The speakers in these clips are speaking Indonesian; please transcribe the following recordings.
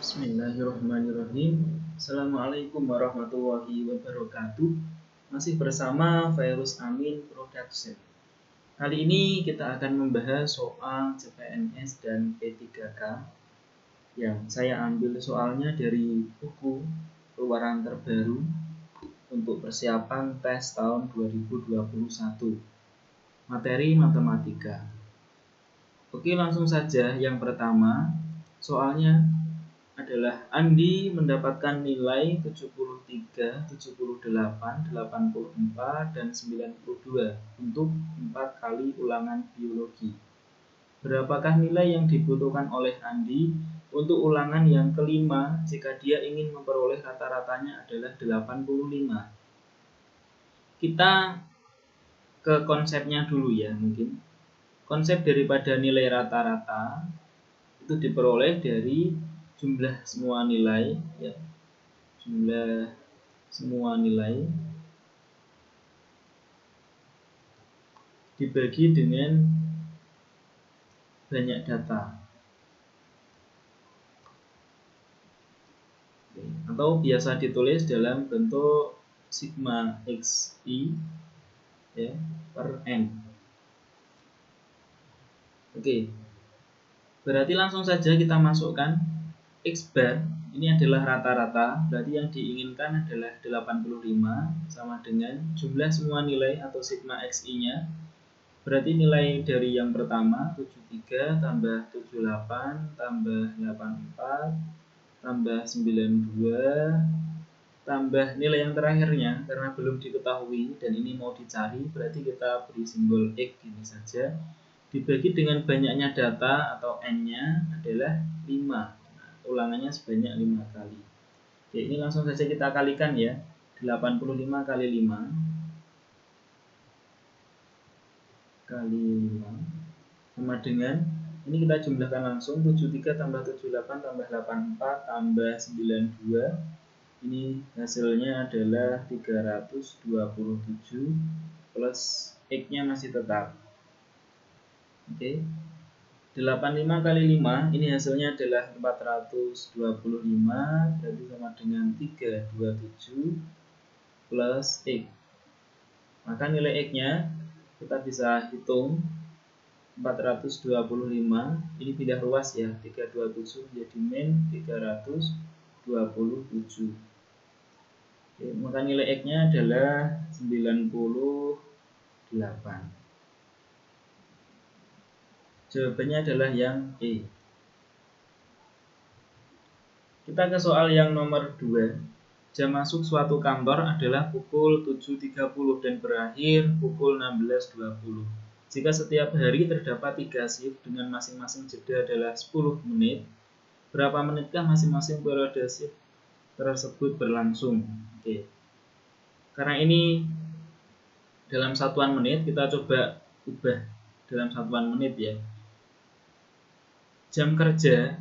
Bismillahirrahmanirrahim. Assalamualaikum warahmatullahi wabarakatuh. Masih bersama Virus Amin Production. Kali ini kita akan membahas soal CPNS dan P3K yang saya ambil soalnya dari buku keluaran terbaru untuk persiapan tes tahun 2021. Materi matematika. Oke, langsung saja. Yang pertama, soalnya adalah Andi mendapatkan nilai 73, 78, 84, dan 92 untuk 4 kali ulangan biologi. Berapakah nilai yang dibutuhkan oleh Andi untuk ulangan yang kelima jika dia ingin memperoleh rata-ratanya adalah 85? Kita ke konsepnya dulu ya mungkin. Konsep daripada nilai rata-rata itu diperoleh dari jumlah semua nilai ya, jumlah semua nilai dibagi dengan banyak data atau biasa ditulis dalam bentuk sigma xi ya, per n. Oke, berarti langsung saja kita masukkan X bar ini adalah rata-rata, berarti yang diinginkan adalah 85 sama dengan jumlah semua nilai atau sigma xi nya. Berarti nilai dari yang pertama 73 tambah 78 tambah 84 tambah 92 tambah nilai yang terakhirnya karena belum diketahui dan ini mau dicari, berarti kita beri simbol X ini saja. Dibagi dengan banyaknya data atau n-nya adalah 5. Ulangannya sebanyak 5 kali. Oke, ini langsung saja kita kalikan ya. 85 kali 5 kali 5 sama dengan, ini kita jumlahkan langsung, 73 tambah 78 tambah 84 tambah 92. Ini hasilnya adalah 327 plus X-nya masih tetap. Oke. 85 kali 5 ini hasilnya adalah 425, berarti sama dengan 327 plus X. Maka nilai X-nya kita bisa hitung 425, ini pindah ruas ya, 327 menjadi min 327. Oke, maka nilai X-nya adalah 98. Jawabannya adalah yang E. Kita ke soal yang nomor 2. Jam masuk suatu kantor adalah pukul 7.30 dan berakhir pukul 16.20. Jika setiap hari terdapat 3 shift dengan masing-masing jeda adalah 10 menit, berapa menitkah masing-masing periode shift tersebut berlangsung? Oke. Karena ini dalam satuan menit, kita coba ubah dalam satuan menit ya. Jam kerja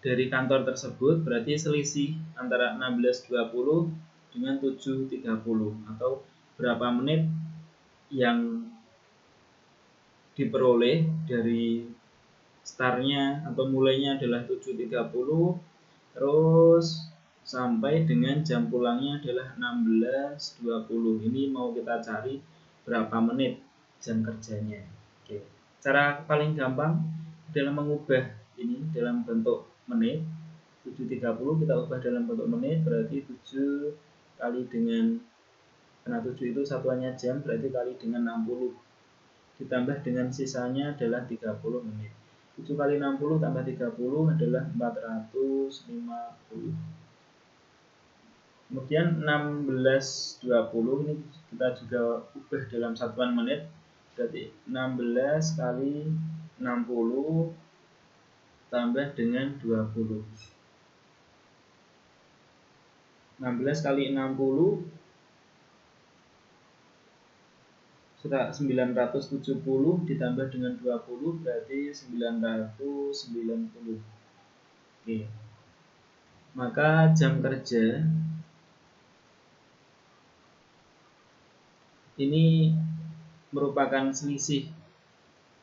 dari kantor tersebut berarti selisih antara 16.20 dengan 7.30 atau berapa menit yang diperoleh dari startnya atau mulainya adalah 7.30 terus sampai dengan jam pulangnya adalah 16.20. Ini mau kita cari berapa menit jam kerjanya. Oke. Cara paling gampang dalam mengubah ini dalam bentuk menit, 7.30 kita ubah dalam bentuk menit, berarti 7 kali dengan, karena 7 itu satuannya jam, berarti kali dengan 60 ditambah dengan sisanya adalah 30 menit. 7 kali 60 tambah 30 adalah 450. Kemudian 16.20 ini kita juga ubah dalam satuan menit, berarti 16 kali 60 tambah dengan 20. 16 kali 60 sudah 970 ditambah dengan 20 berarti 990. Oke. Maka jam kerja ini merupakan selisih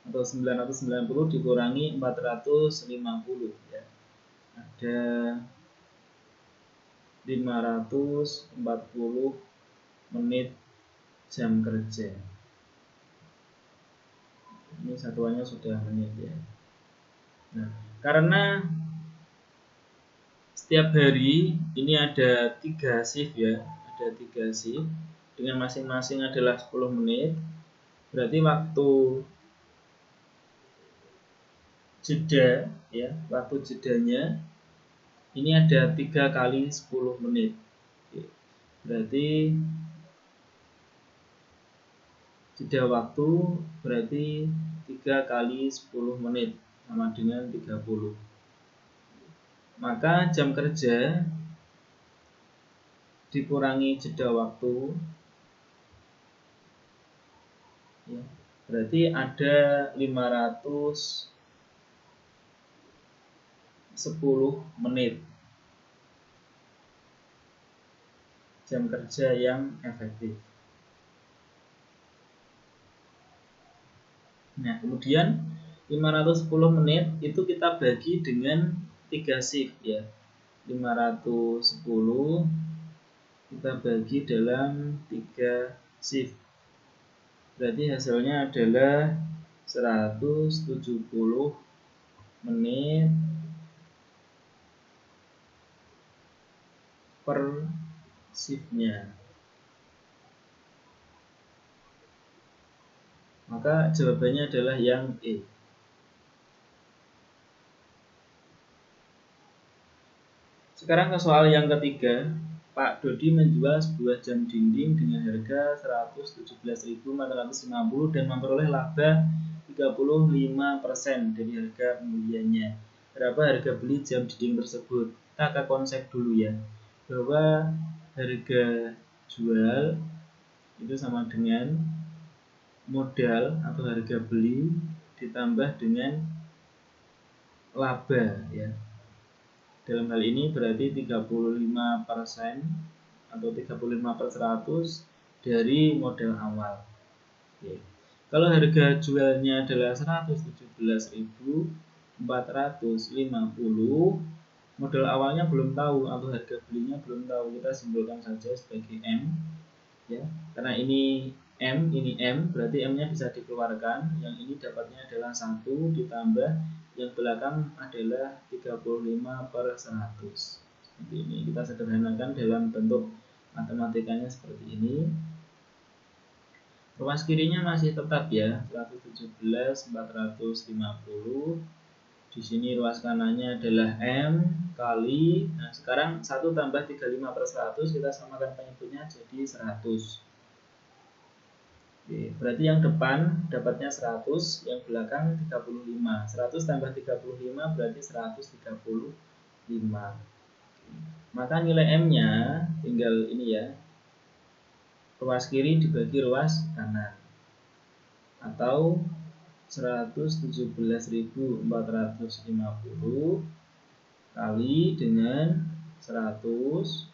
atau 990 dikurangi 450 ya. ada 540 menit jam kerja. Ini satuannya sudah menit ya. Nah, karena setiap hari ini ada 3 shift ya, ada 3 shift dengan masing-masing adalah 10 menit. Berarti waktu jeda ya, waktu jedanya ini ada 3 kali 10 menit. Berarti jeda waktu berarti 3 kali 10 menit sama dengan 30. Maka jam kerja dikurangi jeda waktu ya, berarti ada 510 menit jam kerja yang efektif. Nah, kemudian 510 menit itu kita bagi dengan 3 shift ya. 510 kita bagi dalam 3 shift. Berarti hasilnya adalah 170 menit per shiftnya. Maka jawabannya adalah yang E. Sekarang ke soal yang ketiga. Pak Dodi menjual sebuah jam dinding dengan harga 117.450 dan memperoleh laba 35% dari harga pembeliannya. Berapa harga beli jam dinding tersebut? Kita ke konsep dulu ya, bahwa harga jual itu sama dengan modal atau harga beli ditambah dengan laba ya. Dalam hal ini berarti 35% atau 35/100 dari modal awal. Oke. Kalau harga jualnya adalah 117.450, modal awalnya belum tahu atau harga belinya belum tahu, kita simpulkan saja sebagai M ya. Karena ini M, berarti M-nya bisa dikeluarkan. Yang ini dapatnya adalah 1 ditambah yang belakang adalah 35/100. Seperti ini. Kita sederhanakan dalam bentuk matematikanya seperti ini. Ruas kirinya masih tetap ya, 117.450. Di sini ruas kanannya adalah M kali. Nah, sekarang 1 tambah 35/100 kita samakan penyebutnya jadi 100. Oke, berarti yang depan dapatnya 100, yang belakang 35. 100 tambah 35 berarti 135. Maka nilai M-nya tinggal ini ya. Ruas kiri dibagi ruas kanan. Atau 117.450 kali dengan 100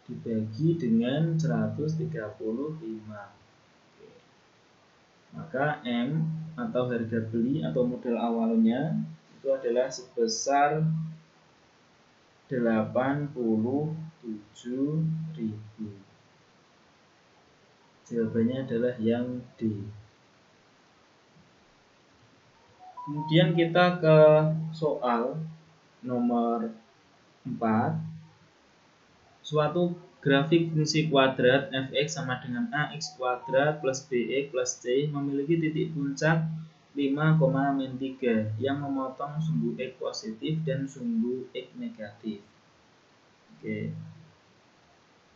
dibagi dengan 135. Maka M atau harga beli atau modal awalnya itu adalah sebesar 87.000. Jawabannya adalah yang D. Kemudian kita ke soal nomor 4. Suatu grafik fungsi kuadrat fx sama dengan ax kuadrat plus bx plus c memiliki titik puncak 5,-3 yang memotong sumbu x positif dan sumbu x negatif. Oke.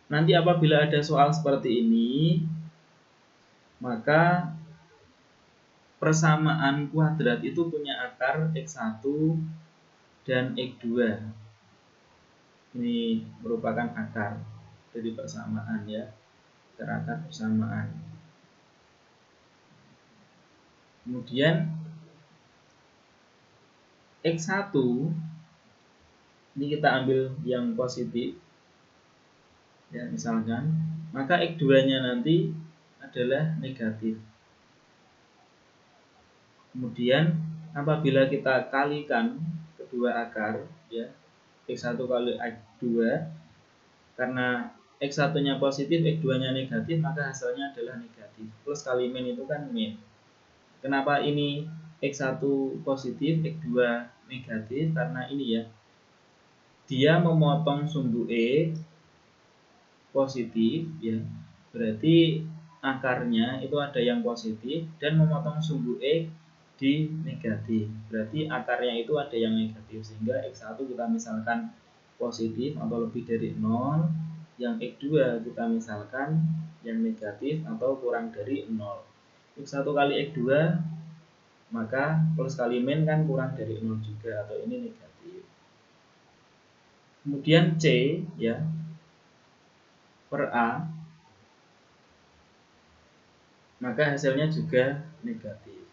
Nanti apabila ada soal seperti ini, maka persamaan kuadrat itu punya akar x1 dan x2. Ini merupakan akar dari persamaan ya, akar persamaan. Kemudian x1 ini kita ambil yang positif ya, misalkan, maka x2-nya nanti adalah negatif. Kemudian apabila kita kalikan kedua akar ya, X1 kali X2. Karena X1 nya positif, X2 nya negatif, maka hasilnya adalah negatif. Plus kali min itu kan min. Kenapa ini X1 positif, X2 negatif? Karena ini ya, dia memotong sumbu E positif ya, berarti akarnya itu ada yang positif, dan memotong sumbu E di negatif, berarti akarnya itu ada yang negatif, sehingga X1 kita misalkan positif atau lebih dari 0, yang X2 kita misalkan yang negatif atau kurang dari 0. X1 kali X2 maka plus kali min kan kurang dari 0 juga, atau ini negatif. Kemudian C ya per A, maka hasilnya juga negatif.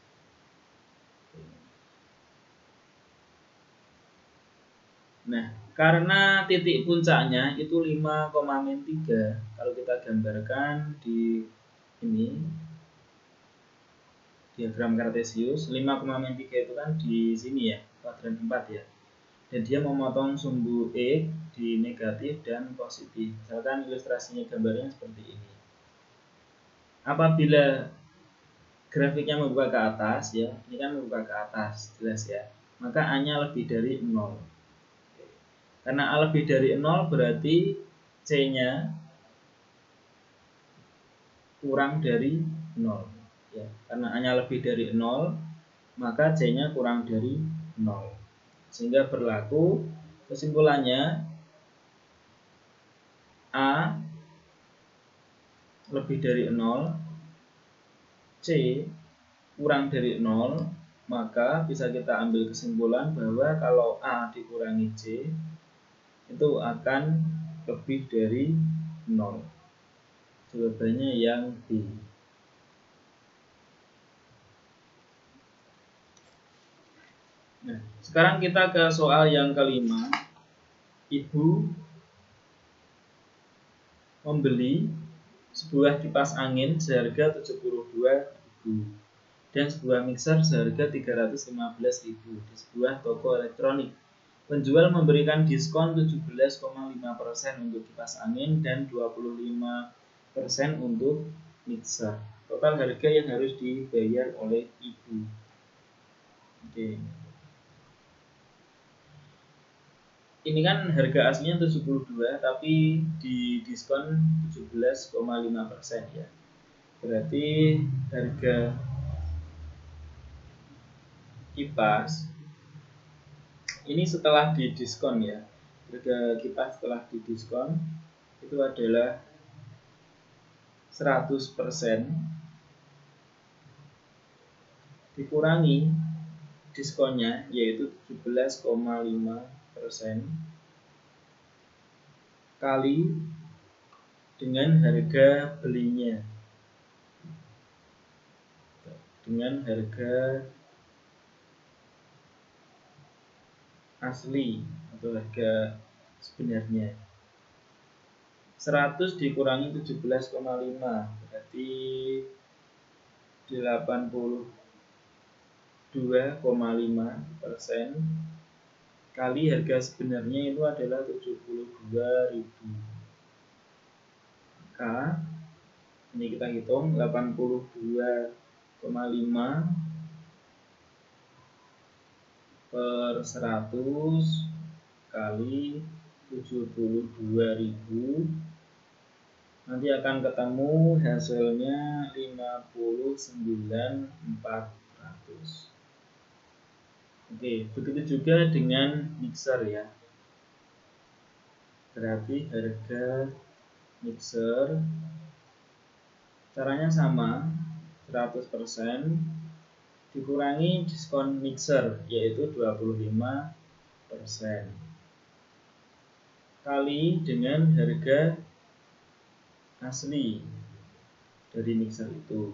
Nah, karena titik puncaknya itu 5,-3, kalau kita gambarkan di ini diagram kartesius, 5,-3 itu kan di sini ya, kuadran 4 ya. Dan dia memotong sumbu E di negatif dan positif. Misalkan ilustrasinya gambarnya seperti ini. Apabila grafiknya membuka ke atas ya, ini kan membuka ke atas, jelas ya. Maka A-nya lebih dari 0. Karena A lebih dari 0 berarti C-nya kurang dari 0 ya. Karena A-nya lebih dari 0, maka C-nya kurang dari 0. Sehingga berlaku kesimpulannya A lebih dari 0, C kurang dari 0, maka bisa kita ambil kesimpulan bahwa kalau A dikurangi C itu akan lebih dari 0. Jawabannya yang B. Nah, sekarang kita ke soal yang kelima. Ibu membeli sebuah kipas angin seharga 72.000 dan sebuah mixer seharga 315.000 di sebuah toko elektronik. Penjual memberikan diskon 17,5% untuk kipas angin dan 25% untuk mixer. Total harga yang harus dibayar oleh ibu. Oke. Ini kan harga aslinya 72, tapi di diskon 17,5% ya. Berarti harga kipas ini setelah didiskon ya. Harga kipas setelah didiskon itu adalah 100% dikurangi diskonnya, yaitu 17,5% kali dengan harga belinya, dengan harga asli atau harga sebenarnya. 100 dikurangi 17,5 berarti 82,5% kali harga sebenarnya itu adalah 72.000. Maka ini kita hitung 82,5 per 100 kali 72.000, nanti akan ketemu hasilnya 59.400. Oke, begitu juga dengan mixer ya. Berarti harga mixer caranya sama, 100% dikurangi diskon mixer yaitu 25% kali dengan harga asli dari mixer itu,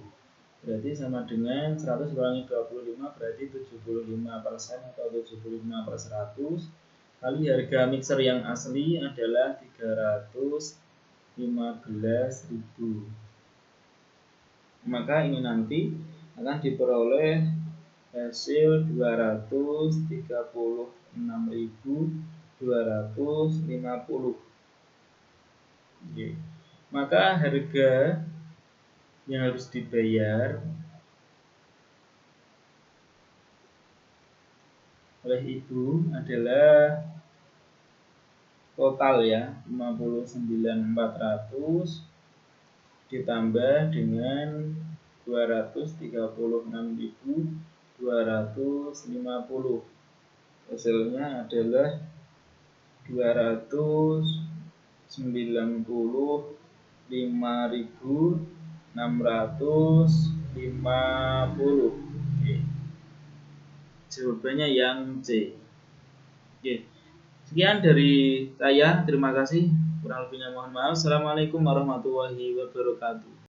berarti sama dengan 100 kurangi 25 berarti 75% atau 75/100 kali harga mixer yang asli adalah 315.000. Maka ini nanti akan diperoleh hasil 236.000 250. Oke. Maka harga yang harus dibayar oleh ibu adalah total ya 59.400 ditambah dengan 236.250. Hasilnya adalah 295.650. Oke. Jawabannya yang C. Oke. Sekian dari saya. Terima kasih. Kurang lebihnya mohon maaf. Assalamualaikum warahmatullahi wabarakatuh.